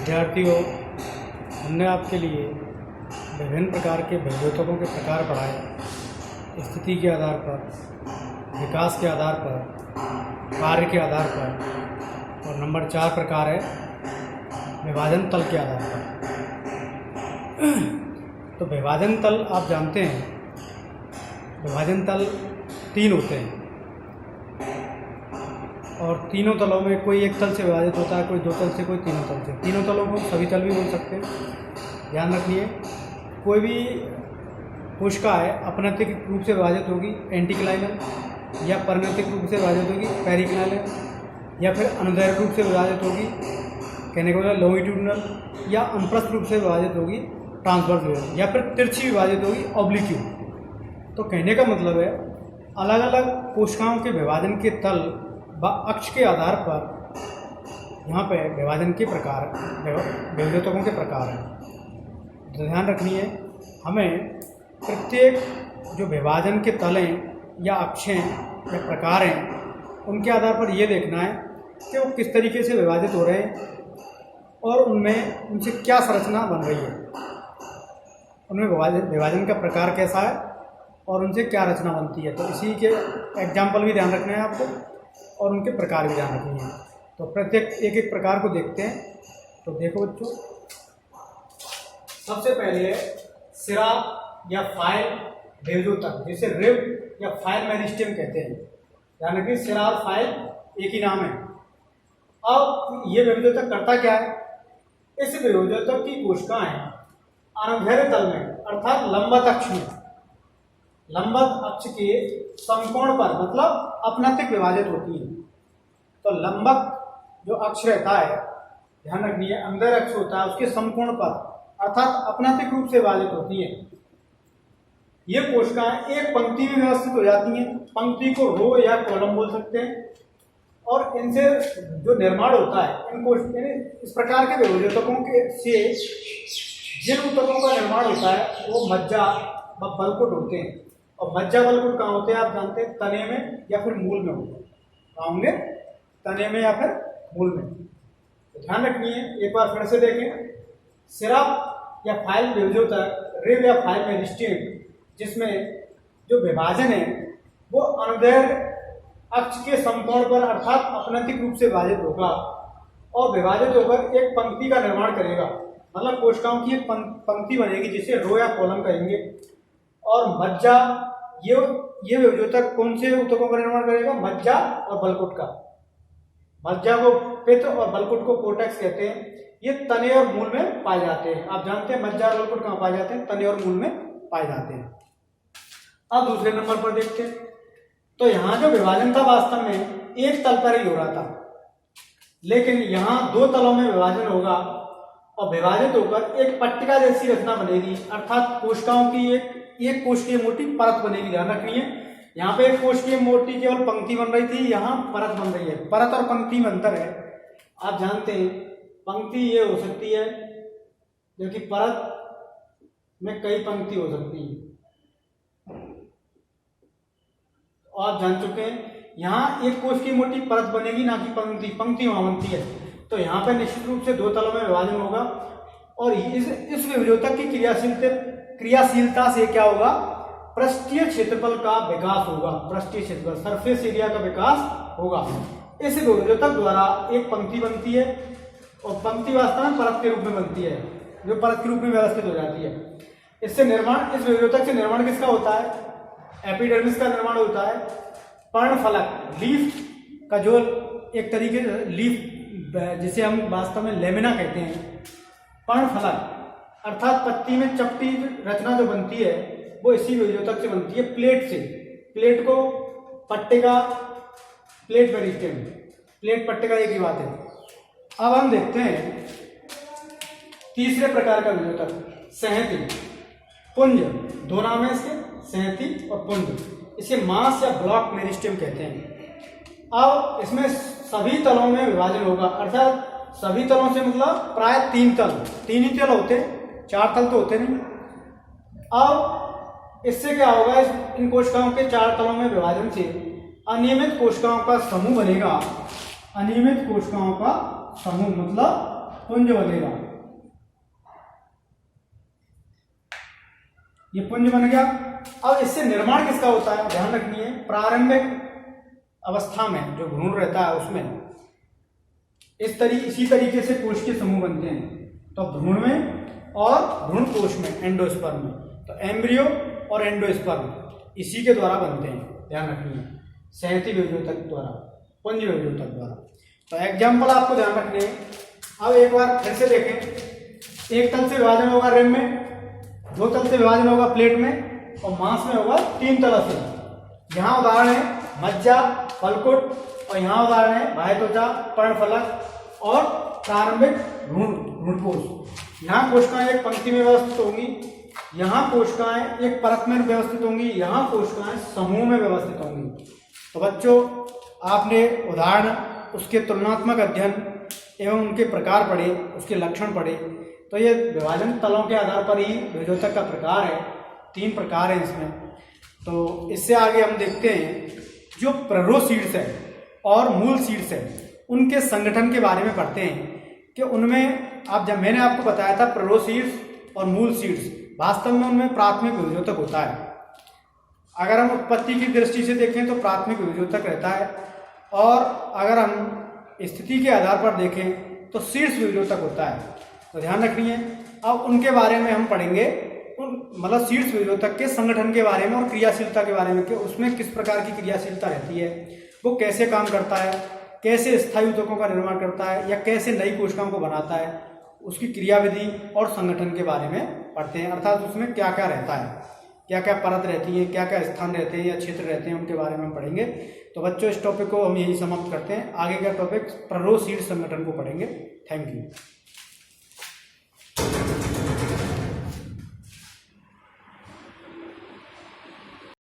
विद्यार्थियों, हमने आपके लिए विभिन्न प्रकार के विद्योतकों के प्रकार पढ़ाए। स्थिति के आधार पर, विकास के आधार पर, कार्य के आधार पर, और नंबर 4 प्रकार है विभाजन तल के आधार पर। तो विभाजन तल आप जानते हैं, विभाजन तल 3 होते हैं और तीनों तलों में कोई एक तल से विभाजित होता है, कोई 2 तल से, कोई तीनों तल से। तीनों तलों को सभी तल भी बोल सकते हैं। ध्यान रखिए, कोई भी कोशिका है अपनैतिक रूप से विभाजित होगी एंटीक्लाइनल, या परिणैतिक रूप से विभाजित होगी पेरिक्लाइनल, या फिर अनुदैर्घ्य रूप से विभाजित होगी, कहने का मतलब लॉन्गिट्यूडनल, या अनुप्रस्थ रूप से विभाजित होगी ट्रांसवर्स, या फिर तिरछी विभाजित होगी ऑब्लिक्यू। तो कहने का मतलब है अलग अलग कोशिकाओं के विभाजन के तल व अक्ष के आधार पर यहाँ पे विभाजन के प्रकार, विद्योतकों के प्रकार हैं। तो ध्यान रखिए, हमें प्रत्येक जो विभाजन के तल हैं या अक्ष हैं या प्रकार हैं, उनके आधार पर ये देखना है कि वो किस तरीके से विभाजित हो रहे हैं और उनमें उनसे क्या संरचना बन रही है, उनमें विभाजन का प्रकार कैसा है और उनसे क्या रचना बनती है। तो इसी के एग्जाम्पल भी ध्यान रखना है आपको और उनके प्रकार भी ध्यान रखनी है। तो प्रत्येक एक एक प्रकार को देखते हैं। तो देखो बच्चों, सबसे पहले सिरा या फाइल विद्योतक, जिसे रिब या फाइल मेरिस्टेम कहते हैं। ध्यान रखिए, सिरा और फाइल एक ही नाम है। अब ये विद्योतक करता क्या है? इस विद्योतक की कोशिकाएं अनुदैर्घ्य तल में अर्थात लंबवत अक्ष में, लंबवत अक्ष के समकोण पर मतलब अपनैतिक विभाजित होती है। तो लंबवत जो अक्ष रहता है, ध्यान रखिए, अंदर अक्ष होता है, उसके समकोण पर अर्थात अपनैतिक रूप से विभाजित होती है। ये कोशिकाएं एक पंक्ति में व्यवस्थित हो जाती हैं। पंक्ति को रो या कॉलम बोल सकते हैं। और इनसे जो निर्माण होता है, इनको इस प्रकार के विद्योतकों के से जिन ऊतकों का निर्माण होता है वो मज्जा व बलकुट होते हैं। और मज्जा बलकुट कहाँ होते हैं आप जानते हैं? तने में या फिर मूल में होते हैं। कहाँ होंगे? तने में या फिर मूल में। तो ध्यान रखिए, एक बार फिर से देखें, सिरा या फाइल विद्योतक, रिब या फाइल मेरिस्टेम, जिसमें जो विभाजन है वो अनुदैर्घ्य अक्ष के समकोण पर अर्थात अपनैतिक रूप से विभाजित होगा और विभाजित होकर एक पंक्ति का निर्माण करेगा। मतलब कोशिकाओं की एक पंक्ति बनेगी जिसे रो या कॉलम कहेंगे। और मज्जा, ये विद्योतक कौन से ऊतकों का निर्माण करेगा? मज्जा और बलकुट का। मज्जा को पित्त और बलकुट को कोर्टेक्स कहते हैं। ये तने और मूल में पाए जाते हैं। आप जानते हैं मज्जा और बलकुट कहाँ पाए जाते हैं? तने और मूल में पाए जाते हैं। अब दूसरे नंबर पर देखते हैं। तो यहाँ जो विभाजन था वास्तव में एक तल पर ही हो रहा था, लेकिन यहाँ 2 तलों में विभाजन होगा और विभाजित होकर एक पट्टिका जैसी रचना बनेगी, अर्थात कोशिकाओं की एक कोशिकीय मोटी परत बनेगी। ध्यान रखिए, यहाँ पे एक कोशिकीय मोटी केवल पंक्ति बन रही थी, यहाँ परत बन रही है। परत और पंक्ति में अंतर है। आप जानते हैं पंक्ति ये हो सकती है, जबकि परत में कई पंक्ति हो सकती है। और आप जान चुके हैं यहाँ एक कोशिकीय मोटी परत बनेगी, ना कि पंक्ति। पंक्ति वहां बनती है। तो यहाँ पे निश्चित रूप से 2 तलों में विभाजन होगा और इस विद्योतक की क्रियाशीलता से क्या होगा? पृष्ठीय क्षेत्रफल का विकास होगा। पृष्ठीय क्षेत्रफल, सरफेस एरिया का विकास होगा। इस विद्योतक द्वारा एक पंक्ति बनती है और पंक्ति वास्तव में परत के रूप में बनती है, जो परत के रूप में व्यवस्थित हो जाती है। इससे निर्माण, इस विद्योतक से निर्माण किसका होता है? एपिडर्मिस का निर्माण होता है। पर्णफलक, लीफ का जो एक तरीके से लीफ, जिसे हम वास्तव में लेमिना कहते हैं, पर्णफलक अर्थात पत्ती में चपटी रचना जो बनती है वो इसी विद्योतक से बनती है, प्लेट से। प्लेट को पट्टिका, प्लेट मेरिस्टेम, प्लेट पट्टिका एक ही बात है। अब हम देखते हैं तीसरे प्रकार का विद्योतक, संहति पुंज। 2 नाम है इसके, संहति और पुंज। इसे मास या ब्लॉक मेरिस्टेम कहते हैं। अब इसमें सभी तलों में विभाजन होगा, अर्थात सभी तलों से मतलब प्राय 3 तल, 3 ही तल होते, 4 तल तो होते नहीं। अब इससे क्या होगा? इन कोशिकाओं के 4 तलों में विभाजन से अनियमित कोशिकाओं का समूह बनेगा। अनियमित कोशिकाओं का समूह मतलब पुंज बनेगा। ये पुंज बन गया। अब इससे निर्माण किसका होता है, ध्यान रखिए, प्रारंभिक अवस्था में जो भ्रूण रहता है उसमें इसी तरीके से कोश के समूह बनते हैं। तो भ्रूण में और भ्रूण कोश में, एंडोस्पर्म में, तो एम्ब्रियो और एंडोस्पर्म इसी के द्वारा बनते हैं, ध्यान रखिए, सहती विभेदोतक द्वारा, पुंज विभेदोतक द्वारा। तो एग्जाम्पल आपको ध्यान रखने हैं। अब एक बार फिर से देखें, एक तल से विभाजन होगा रिम में, दो तल से विभाजन होगा प्लेट में, और मांस में होगा तीन तल से। यहाँ उदाहरण है मज्जा, फलकुट, और यहाँ उदाहरण है बाह्य त्वचा, पर्णफलक और प्रारंभिक भ्रूणकोश। यहाँ कोशिकाएं एक पंक्ति में व्यवस्थित होंगी, यहाँ कोशिकाएं एक परत में व्यवस्थित होंगी, यहाँ कोशिकाएं समूह में व्यवस्थित होंगी। तो बच्चों, आपने उदाहरण, उसके तुलनात्मक अध्ययन एवं उनके प्रकार पढ़े, उसके लक्षण पढ़े। तो ये विभाजन तलों के आधार पर ही विभेदोतक का प्रकार है, 3 प्रकार है इसमें। तो इससे आगे हम देखते हैं जो प्रोरोसीड्स है और मूल सीड्स है, उनके संगठन के बारे में पढ़ते हैं कि उनमें, आप जब मैंने आपको बताया था प्रोरोसीड्स और मूल सीड्स, वास्तव में उनमें प्राथमिक विभेदोतक होता है। अगर हम उत्पत्ति की दृष्टि से देखें तो प्राथमिक विभेदोतक रहता है, और अगर हम स्थिति के आधार पर देखें तो शीर्ष विभेदोतक होता है। तो ध्यान रखिए, अब उनके बारे में हम पढ़ेंगे, मतलब शीर्ष विभेदोतक के संगठन के बारे में और क्रियाशीलता के बारे में, कि उसमें किस प्रकार की क्रियाशीलता रहती है, वो कैसे काम करता है, कैसे स्थायी ऊतकों का निर्माण करता है, या कैसे नई कोशिकाओं को बनाता है, उसकी क्रियाविधि और संगठन के बारे में पढ़ते हैं। अर्थात उसमें क्या क्या रहता है, क्या क्या परत रहती है, क्या क्या स्थान रहते हैं या क्षेत्र रहते हैं, उनके बारे में हम पढ़ेंगे। तो बच्चों, इस टॉपिक को हम यही समाप्त करते हैं। आगे का टॉपिक प्रोरोसीड संगठन को पढ़ेंगे। Thank you.